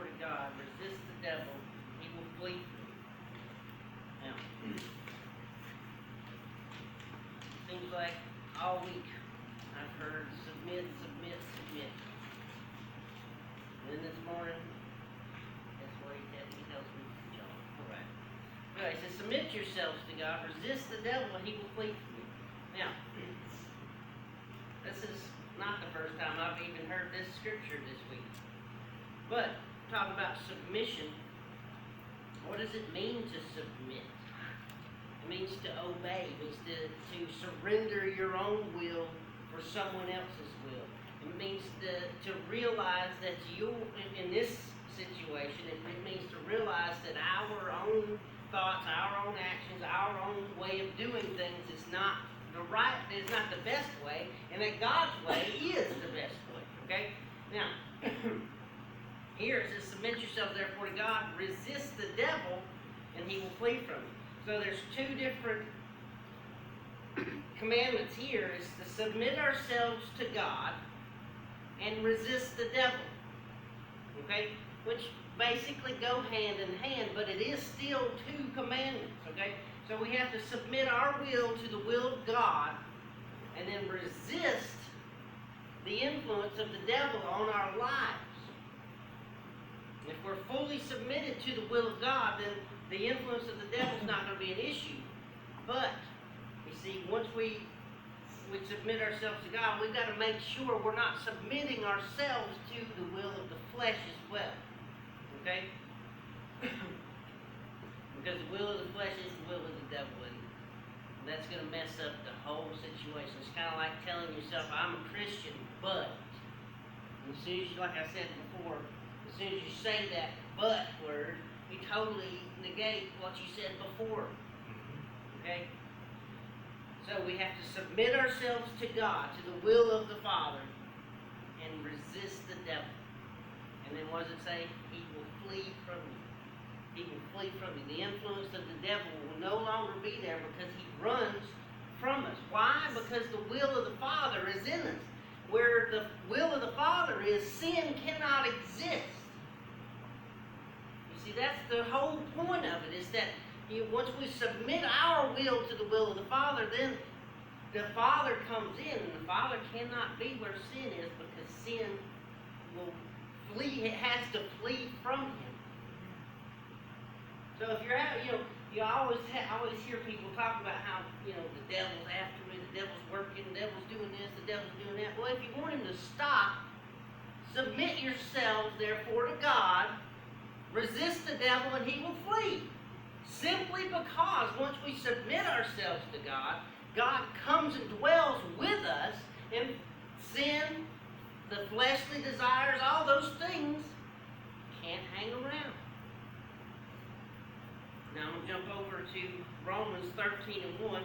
therefore to God, resist the devil, he will flee from you. Now, seems like all week I've heard submit, submit, submit. And then this morning, that's what he tells me to John. Alright. Anyway, he says, submit yourselves to God, resist the devil, and he will flee from you. Now, this is not the first time I've even heard this scripture this week. But, talking about submission, what does it mean to submit? It means to obey. It means to surrender your own will for someone else's will. It means to realize that you, in this situation, it means to realize that our own thoughts, our own actions, our own way of doing things is not the best way, and that God's way is the best way. Okay? Now, here it says, submit yourself therefore to God, resist the devil, and he will flee from you. So there's two different commandments here, is to submit ourselves to God and resist the devil. Okay? Which basically go hand in hand, but it is still two commandments. Okay? So we have to submit our will to the will of God and then resist the influence of the devil on our lives. If we're fully submitted to the will of God, then the influence of the devil is not going to be an issue. But, you see, once we submit ourselves to God, we've got to make sure we're not submitting ourselves to the will of the flesh as well. Okay? Because the will of the flesh is the will of the devil, and that's going to mess up the whole situation. It's kind of like telling yourself, I'm a Christian, but, and as soon as you, like I said before, as soon as you say that but word, you totally negate what you said before. Okay? So we have to submit ourselves to God, to the will of the Father, and resist the devil. And then what does it say? He will flee from you. He will flee from you. The influence of the devil will no longer be there because he runs from us. Why? Because the will of the Father is in us. Where the will of the Father is, sin cannot exist. You see, that's the whole point of it, is that once we submit our will to the will of the Father, then the Father comes in, and the Father cannot be where sin is because sin will flee, it has to flee from him. So if you're out, you always hear people talk about how, the devil's after me, the devil's working, the devil's doing this, the devil's doing that. Well, if you want him to stop, submit yourselves therefore to God, resist the devil, and he will flee. Simply because once we submit ourselves to God, God comes and dwells with us, and sin, the fleshly desires, all those things can't hang around. Now I'm going to jump over to Romans 13 and 1.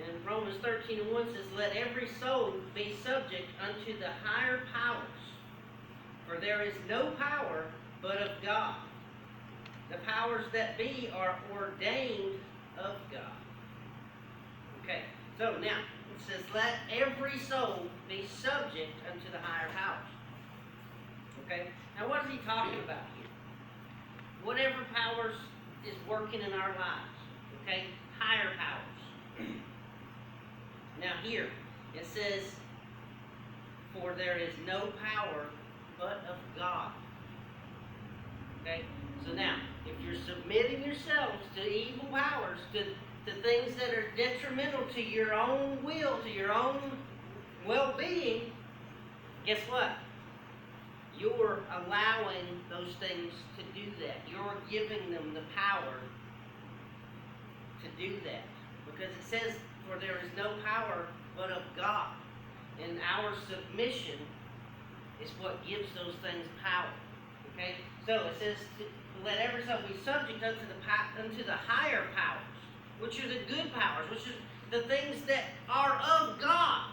And Romans 13 and 1 says, let every soul be subject unto the higher powers, for there is no power but of God. The powers that be are ordained of God. Okay, so now it says, let every soul be subject unto the higher powers. Okay, now what is he talking about here? Whatever powers is working in our lives. Okay, higher powers. Now here, it says, for there is no power but of God. Okay? So now, if you're submitting yourselves to evil powers, to things that are detrimental to your own will, to your own well-being, guess what? You're allowing those things to do that. You're giving them the power to do that. Because it says, for there is no power but of God. And our submission is what gives those things power. Okay? So it says, let every soul be subject unto the higher powers, which are the good powers, which are the things that are of God.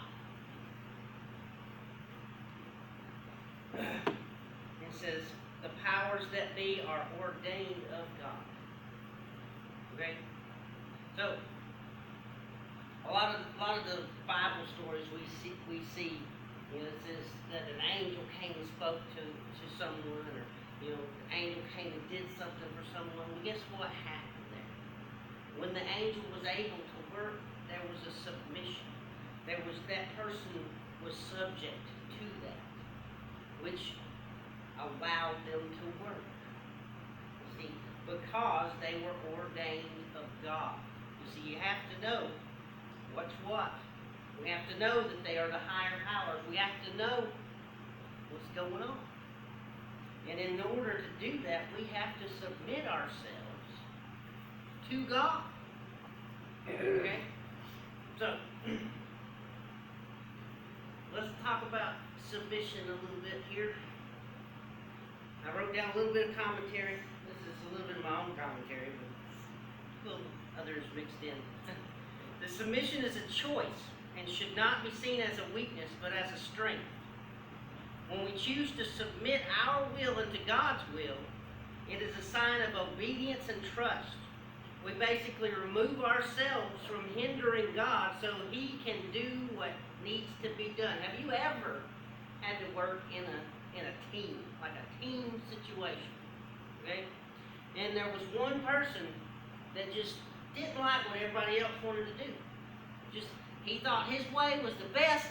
It says, the powers that be are ordained of God. Okay? So, a lot of the Bible stories we see, it says that an angel came and spoke to someone, or an angel came and did something for someone. Well, guess what happened there? When the angel was able to work, there was a submission. That person was subject to that, which allowed them to work. You see, because they were ordained of God. You see, you have to know what's what. We have to know that they are the higher powers. We have to know what's going on. And in order to do that, we have to submit ourselves to God. Okay? So, let's talk about submission a little bit here. I wrote down a little bit of commentary. This is a little bit of my own commentary, but a little others mixed in. The submission is a choice and should not be seen as a weakness, but as a strength. When we choose to submit our will into God's will, it is a sign of obedience and trust. We basically remove ourselves from hindering God so He can do what needs to be done. Have you ever had to work in a team, like a team situation? Okay? And there was one person that just didn't like what everybody else wanted to do. He thought his way was the best,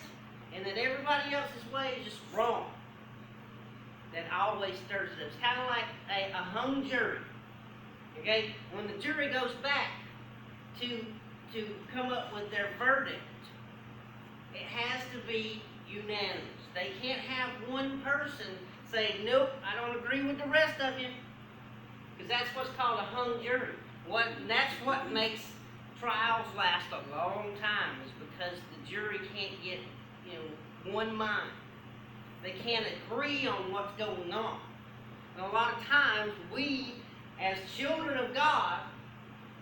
and that everybody else's way is just wrong. That always stirs it up. It's kind of like a hung jury. Okay? When the jury goes back to come up with their verdict, it has to be unanimous. They can't have one person say, nope, I don't agree with the rest of you. Because that's what's called a hung jury. That's what makes trials last a long time, is because the jury can't get, one mind. They can't agree on what's going on. And a lot of times we, as children of God,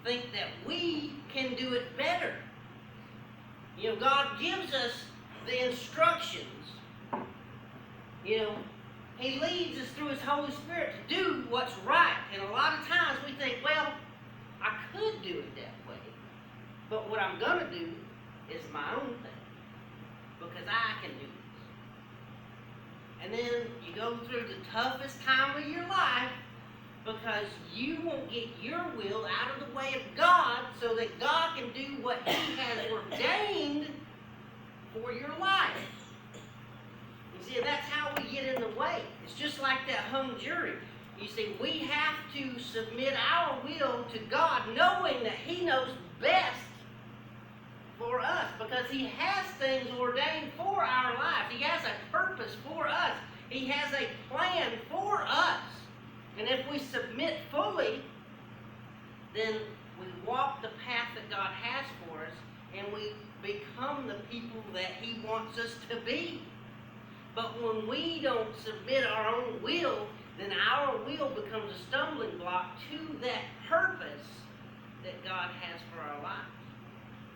think that we can do it better. God gives us the instructions. He leads us through His Holy Spirit to do what's right. And a lot of times we think, well, I could do it that way. But what I'm going to do is my own thing. Because I can do this. And then you go through the toughest time of your life because you won't get your will out of the way of God so that God can do what He has ordained for your life. You see, that's how we get in the way. It's just like that hung jury. You see, we have to submit our will to God knowing that He knows best for us, because He has things ordained for our lives. He has a purpose for us. He has a plan for us. And if we submit fully, then we walk the path that God has for us, and we become the people that He wants us to be. But when we don't submit our own will, then our will becomes a stumbling block to that purpose that God has for our lives.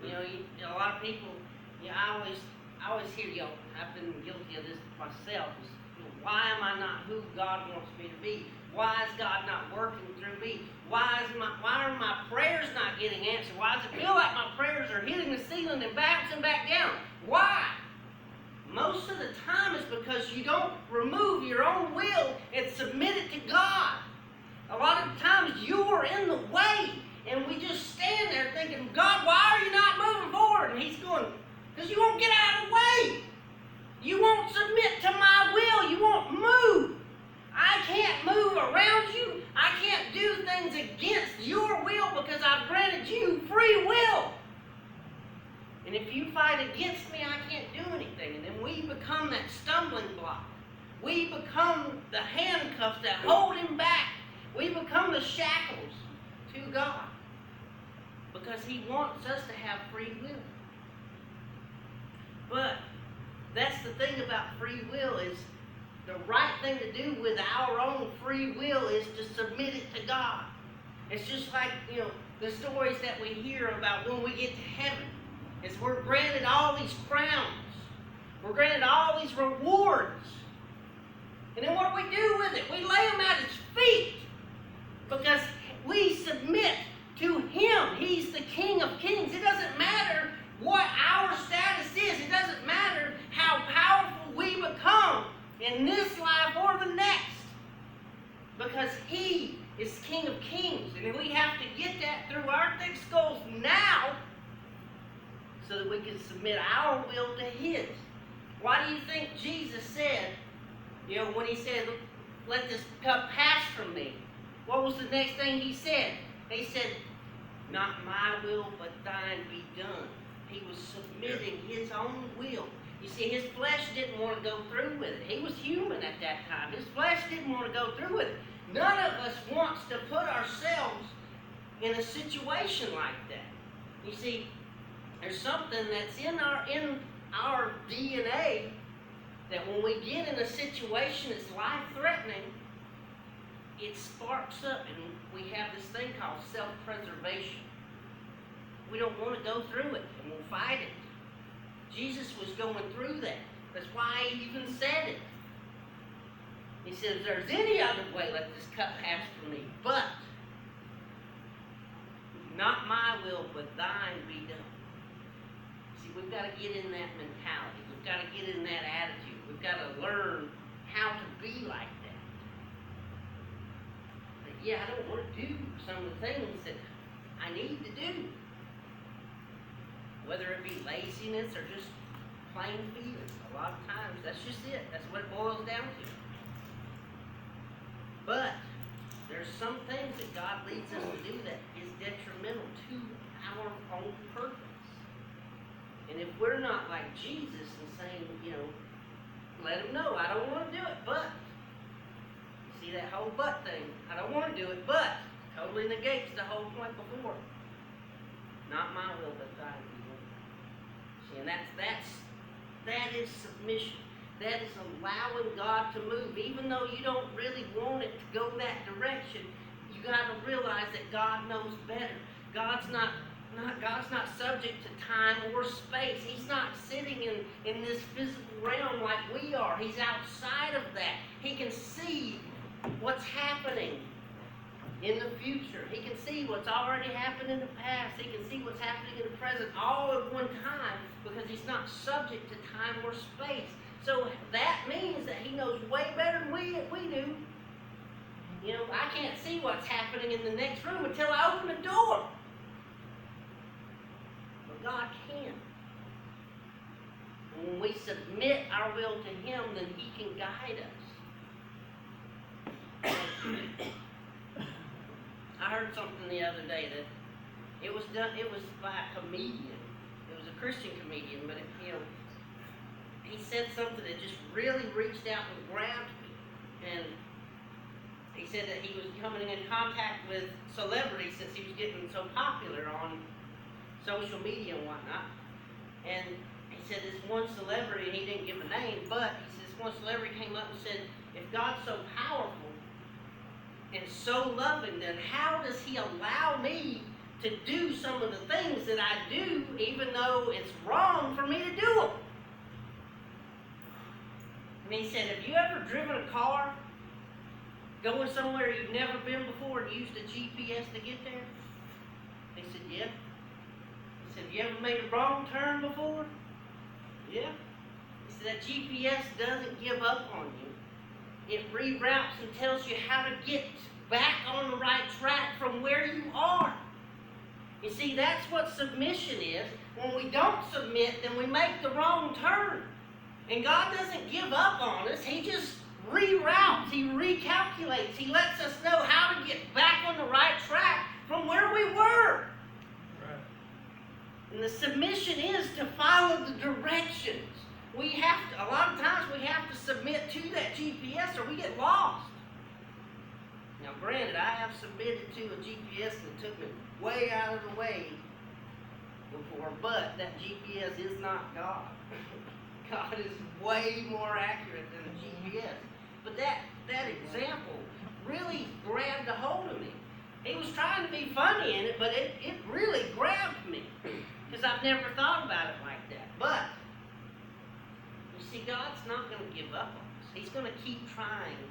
A lot of people, I always hear, I've been guilty of this myself. Is, why am I not who God wants me to be? Why is God not working through me? Why are my prayers not getting answered? Why does it feel like my prayers are hitting the ceiling and bouncing back down? Why? Most of the time it's because you don't remove your own will and submit it to God. A lot of times you're in the way, and we just stand there thinking, God, why are you not moving forward? And He's going, because you won't get out of the way. You won't submit to my will. You won't move. I can't move around you. I can't do things against your will because I've granted you free will. And if you fight against me, I can't do anything. And then we become that stumbling block. We become the handcuffs that hold Him back. We become the shackles to God. Because He wants us to have free will. But that's the thing about free will, is the right thing to do with our own free will is to submit it to God. It's just like, the stories that we hear about when we get to heaven. Is we're granted all these crowns. We're granted all these rewards. And then what do we do with it? We lay them at His feet because we submit to Him. He's the King of Kings. It doesn't matter what our status is. It doesn't matter how powerful we become in this life or the next, because He is King of Kings. And we have to get that through our thick skulls now so that we can submit our will to His. Why do you think Jesus said, when He said, let this cup pass from me, what was the next thing He said? He said, not my will, but thine be done. He was submitting His own will. You see, His flesh didn't want to go through with it. He was human at that time. His flesh didn't want to go through with it. None of us wants to put ourselves in a situation like that. You see, there's something that's in our DNA that when we get in a situation that's life-threatening, it sparks up, and we have this thing called self-preservation. We don't want to go through it, and we'll fight it. Jesus was going through that. That's why He even said it. He said, if there's any other way, let this cup pass from me, but not my will, but thine be done. See, we've got to get in that mentality. We've got to get in that attitude. We've got to learn how to be like that. But yeah, I don't want to do some of the things that I need to do. Whether it be laziness or just plain fear. A lot of times, that's just it. That's what it boils down to. But there's some things that God leads us to do that is detrimental to our own purpose. And if we're not like Jesus and saying, let Him know, I don't want to do it, but, see that whole but thing, I don't want to do it, but, totally negates the whole point before. Not my will, but thine be done. See, and that is submission. That is allowing God to move. Even though you don't really want it to go that direction, you got to realize that God knows better. God's not subject to time or space. He's not sitting in this physical realm like we are. He's outside of that. He can see what's happening in the future. He can see what's already happened in the past. He can see what's happening in the present all at one time because He's not subject to time or space. So that means that He knows way better than we do. I can't see what's happening in the next room until I open the door. But God can. And when we submit our will to Him, then He can guide us. I heard something the other day that it was by a comedian. It was a Christian comedian, but he said something that just really reached out and grabbed me. And he said that he was coming in contact with celebrities since he was getting so popular on social media and whatnot. And he said this one celebrity, and he didn't give a name, but he said this one celebrity came up and said, if God's so powerful and so loving, then how does He allow me to do some of the things that I do, even though it's wrong for me to do them? And he said, have you ever driven a car going somewhere you've never been before and used a GPS to get there? He said, yeah. He said, have you ever made a wrong turn before? Yeah. He said, that GPS doesn't give up on you. It reroutes and tells you how to get back on the right track from where you are. You see, that's what submission is. When we don't submit, then we make the wrong turn. And God doesn't give up on us. He just reroutes. He recalculates. He lets us know how to get back on the right track from where we were. Right. And the submission is to follow the directions. A lot of times we have to submit to that GPS or we get lost. Now granted, I have submitted to a GPS that took me way out of the way before, but that GPS is not God. God is way more accurate than the GPS. But that example really grabbed a hold of me. He was trying to be funny in it, but it really grabbed me because I've never thought about it like that. But you see, God's not going to give up on us. He's going to keep trying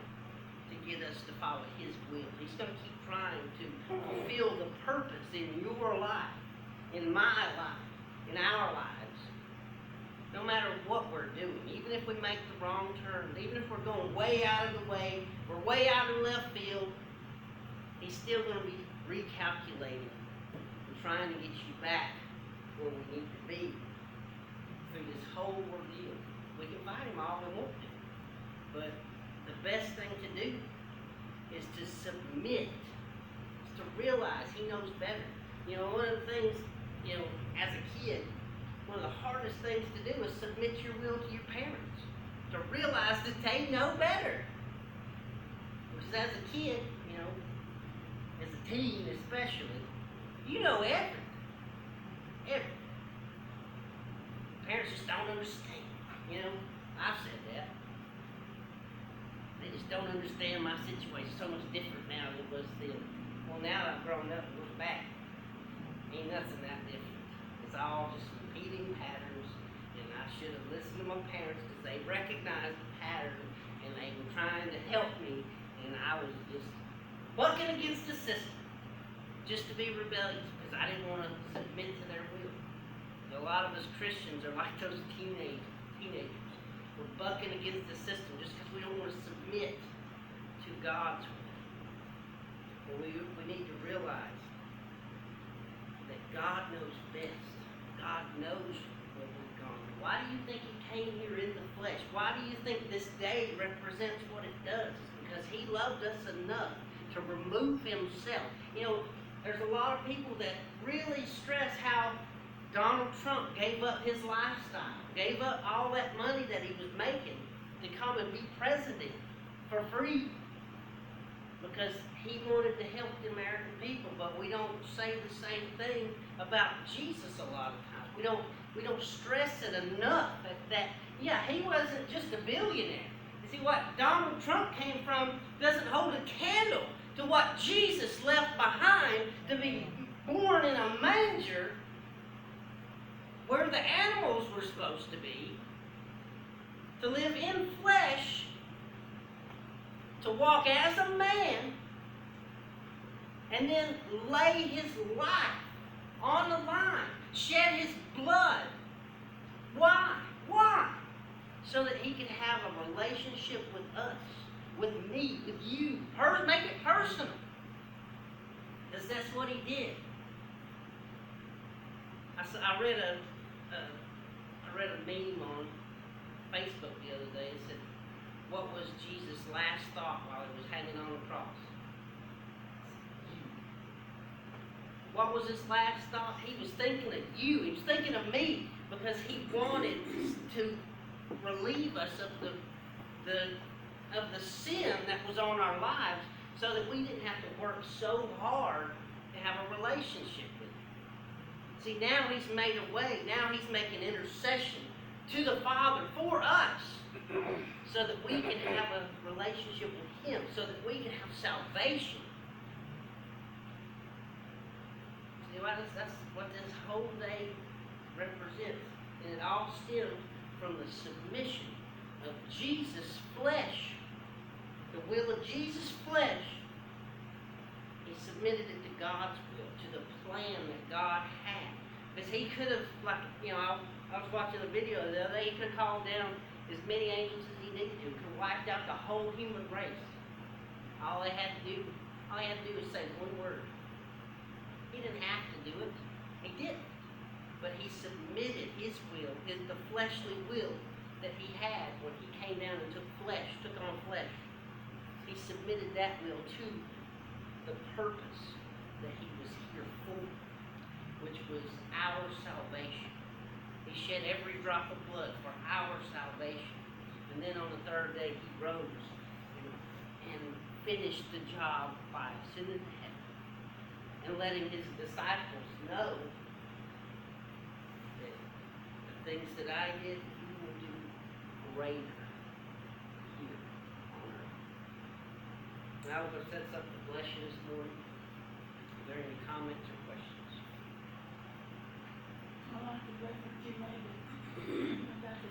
to get us to follow His will. He's going to keep trying to fulfill the purpose in your life, in my life, in our lives. No matter what we're doing, even if we make the wrong turn, even if we're going way out of the way, we're way out in left field, He's still going to be recalculating and trying to get you back where we need to be through this whole ordeal. We can fight Him all we want to, but the best thing to do is to submit, is to realize He knows better. You know, one of the things, you know, as a kid, one of the hardest things to do is submit your will to your parents, to realize that they know better. Because as a kid, you know, as a teen especially, you know everything. Everything. Parents just don't understand. You know, I've said that. They just don't understand my situation. So much different now than it was then. Well, now that I've grown up and look back, ain't nothing that different. It's all just repeating patterns, and I should have listened to my parents because they recognized the pattern and they were trying to help me, and I was just bucking against the system just to be rebellious because I didn't want to submit to their will. So a lot of us Christians are like those teenagers. We're bucking against the system just because we don't want to submit to God's will. Well, we need to realize that God knows best. God knows what we've gone through. Why do you think He came here in the flesh? Why do you think this day represents what it does? It's because He loved us enough to remove Himself. You know, there's a lot of people that really stress how Donald Trump gave up his lifestyle, gave up all that money that he was making to come and be president for free because he wanted to help the American people. But we don't say the same thing about Jesus a lot of times. We don't stress it enough that yeah, he wasn't just a billionaire. You see, what Donald Trump came from doesn't hold a candle to what Jesus left behind to be born in a manger where the animals were supposed to be, to live in flesh, to walk as a man, and then lay His life on the line, shed His blood. Why? Why? So that He could have a relationship with us, with me, with you. Make it personal. Because that's what He did. I read a meme on Facebook the other day. It said, what was Jesus' last thought while He was hanging on the cross? What was His last thought? He was thinking of you. He was thinking of me because He wanted to relieve us of the sin that was on our lives so that we didn't have to work so hard to have a relationship with Him. See, now He's made a way. Now He's making intercession to the Father for us so that we can have a relationship with Him, so that we can have salvation. See, that's what this whole day represents. And it all stems from the submission of Jesus' flesh, the will of Jesus' flesh. He submitted it to God's will, to the plan that God had. Because He could have, like, you know, I was watching a video the other day, He could have called down as many angels as He needed to. He could have wiped out the whole human race. All He had to do is say one word. He didn't have to do it. He didn't. But He submitted His will, the fleshly will that He had when He came down and took on flesh. He submitted that will to the purpose that He was here for, which was our salvation. He shed every drop of blood for our salvation. And then on the third day He rose and finished the job by ascending to heaven and letting His disciples know that the things that I did, you will do greater here on earth. And I was going to set something to bless you this morning. Are there any comments or questions? I like the reference you made about the